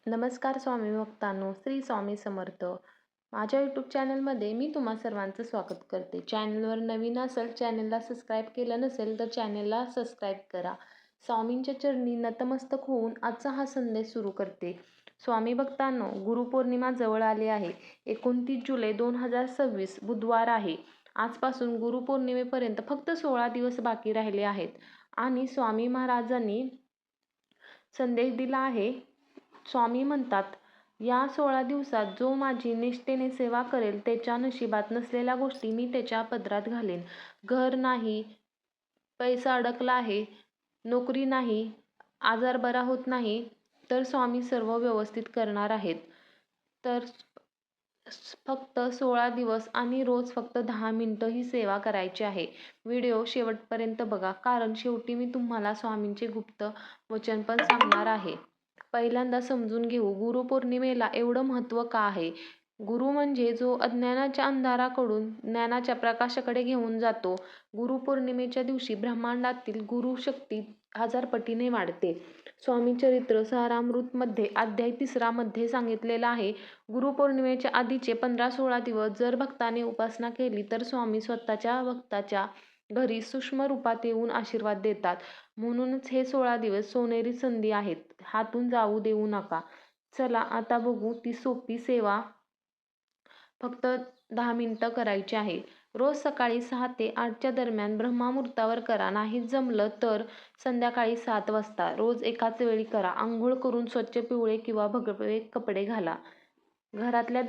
नमस्कार स्वामी भक्तांनो, श्री स्वामी समर्थ. माझ्या यूट्यूब चॅनलमध्ये मी तुम्हा सर्वांचं स्वागत करते. चॅनलवर नवीन असेल, चॅनलला सबस्क्राईब केलं नसेल तर चॅनलला सबस्क्राईब करा. स्वामींच्या चरणी नतमस्तक होऊन आजचा हा संदेश सुरू करते. स्वामी भक्तांनो, गुरुपौर्णिमा जवळ आली आहे. 29 जुलै 2026 बुधवार आहे. आजपासून गुरुपौर्णिमेपर्यंत फक्त 16 दिवस बाकी राहिले आहेत आणि स्वामी महाराजांनी संदेश दिला आहे. स्वामी म्हणतात, या 16 दिवसात जो माझी निष्ठेने सेवा करेल त्याच्या नशिबात नसलेल्या गोष्टी मी त्याच्या पदरात घालेन. घर नाही, पैसा अडकला आहे, नोकरी नाही, आजार बरा होत नाही, तर स्वामी सर्व व्यवस्थित करणार आहेत. तर फक्त 16 दिवस आणि रोज फक्त 10 मिनिटं ही सेवा करायची आहे. व्हिडिओ शेवटपर्यंत बघा, कारण शेवटी मी तुम्हाला स्वामींचे गुप्त वचन पण सांगणार आहे. पहिल्यांदा समजून घेऊ, गुरुपौर्णिमेला एवढं महत्त्व का आहे. गुरु म्हणजे जो अज्ञानाच्या अंधाराकडून ज्ञानाच्या प्रकाशाकडे घेऊन जातो. गुरुपौर्णिमेच्या दिवशी ब्रह्मांडातील गुरुशक्ती 1000 पटीने वाढते. स्वामी चरित्र सारामृत मध्ये अध्याय 3 मध्ये सांगितलेलं आहे, गुरुपौर्णिमेच्या आधीचे 15-16 दिवस जर भक्ताने उपासना केली तर स्वामी स्वतःच्या भक्ताच्या घरी सूक्ष्म रूपात येऊन आशीर्वाद देतात. म्हणूनच हे 16 दिवस सोनेरी संधी आहेत, हातून जाऊ देऊ नका. चला आता बघू ती सोपी सेवा. फक्त 10 मिनिटं करायची आहे. रोज सकाळी 6 ते 8च्या दरम्यान ब्रह्ममुहूर्तावर करा. नाही जमलं तर संध्याकाळी 7 वाजता. रोज एकाच वेळी करा. अंघोळ करून स्वच्छ पिवळे किंवा भगवे कपडे घाला. घरातल्या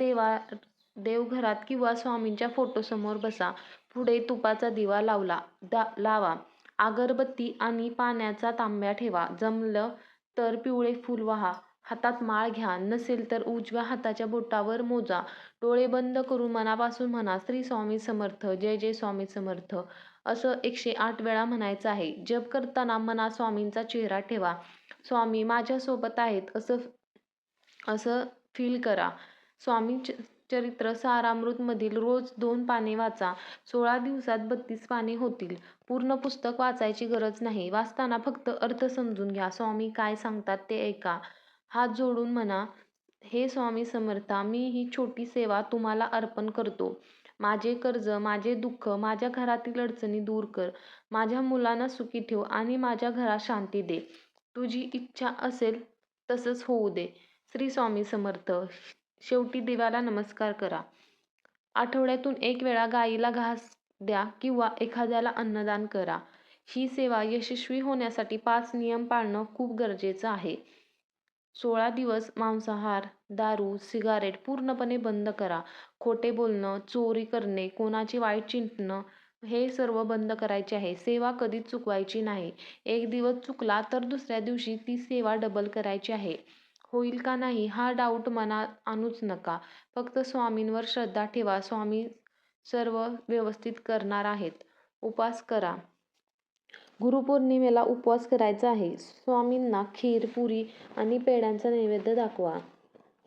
देवघरात किंवा स्वामींच्या फोटोसमोर बसा. पुढे तुपाचा दिवा लावा. अगरबत्ती आणि पाण्याचा तांब्या ठेवा. जमलं तर पिवळे फूल वाहा. हातात माळ घ्या. नसेल तर उजव्या हाताच्या बोटावर मोजा. डोळे बंद करून मनापासून म्हणा, श्री स्वामी समर्थ, जय जय स्वामी समर्थ, असं 108 वेळा म्हणायचं आहे. जप करताना मनात स्वामींचा चेहरा ठेवा. स्वामी माझ्यासोबत आहेत असं फील करा. स्वामी चरित्र सारामृत मधील रोज 2 पाने वाचा. 16 दिवसात 32 पाने होतील. पूर्ण पुस्तक वाचायची गरज नाही. वाचताना फक्त अर्थ समजून घ्या. स्वामी काय सांगतात ते ऐका. हात जोडून म्हणा, हे स्वामी समर्था, मी ही छोटी सेवा तुम्हाला अर्पण करतो. माझे कर्ज, माझे दुःख, माझ्या घरातील अडचणी दूर कर. माझ्या मुलांना सुखी ठेव आणि माझ्या घरात शांती दे. तुझी इच्छा असेल तसंच होऊ दे. श्री स्वामी समर्थ. शेवटी दिव्याला नमस्कार करा. आठवड्यातून 1 वेळा गाईला घास द्या किंवा एखाद्याला अन्नदान करा. ही सेवा यशस्वी होण्यासाठी 5 नियम पाळणं खूप गरजेचं आहे. 16 दिवस मांसाहार, दारू, सिगारेट पूर्णपणे बंद करा. खोटे बोलणं, चोरी करणे, कोणाची वाईट चिंतणं हे सर्व बंद करायचे आहे. सेवा कधीच चुकवायची नाही. एक दिवस चुकला तर दुसऱ्या दिवशी ती सेवा डबल करायची आहे. होईल का नाही हा डाऊट मनात आणूच नका. फक्त स्वामींवर श्रद्धा ठेवा. स्वामी सर्व व्यवस्थित करणार आहेत. उपवास करा. गुरुपौर्णिमेला उपवास करायचा आहे. स्वामींना खीर, पुरी आणि पेढ्यांचा नैवेद्य दाखवा.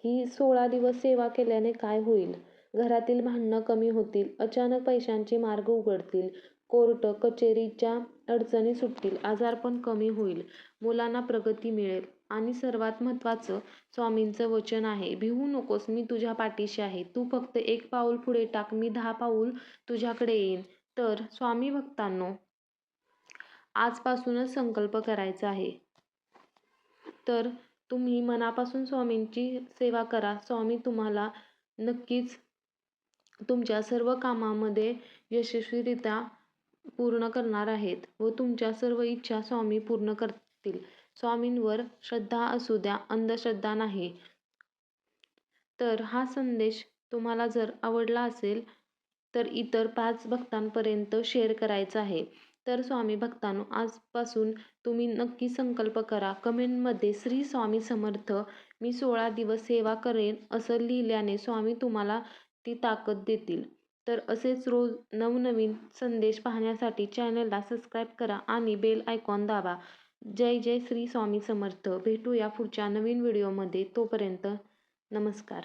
ही 16 दिवस सेवा केल्याने काय होईल? घरातील भांडणं कमी होतील. अचानक पैशांचे मार्ग उघडतील. कोर्ट कचेरीच्या अडचणी सुटतील. आजारपण कमी होईल. मुलांना प्रगती मिळेल. आणि सर्वात महत्त्वाचं, स्वामींचं वचन आहे, भिवू नकोस, मी तुझ्या पाठीशी आहे. तू फक्त 1 पाऊल पुढे टाक, मी 10 पाऊल तुझ्याकडे येईन. तर स्वामी भक्तांनो, आजपासूनच संकल्प करायचा आहे. तर तुम्ही मनापासून स्वामींची सेवा करा. स्वामी तुम्हाला नक्कीच तुमच्या सर्व कामामध्ये यशस्वीरित्या पूर्ण करणार आहेत व तुमच्या सर्व इच्छा स्वामी पूर्ण करतील. स्वामींवर श्रद्धा असू द्या, अंधश्रद्धा नाही. तर हा संदेश तुम्हाला जर आवडला असेल तर इतर 5 भक्तांपर्यंत शेअर करायचा आहे. तर स्वामी भक्तांनो, आजपासून तुम्ही नक्की संकल्प करा. कमेंटमध्ये श्री स्वामी समर्थ, मी 16 दिवस सेवा करेन असं लिहिल्याने स्वामी तुम्हाला ती ताकद देतील. तर असेच रोज नवनवीन संदेश पाहण्यासाठी चॅनलला सबस्क्राईब करा आणि बेल आयकॉन दाबा. जय जय श्री स्वामी समर्थ. भेटूया पुढच्या नवीन व्हिडिओमध्ये. तोपर्यंत नमस्कार.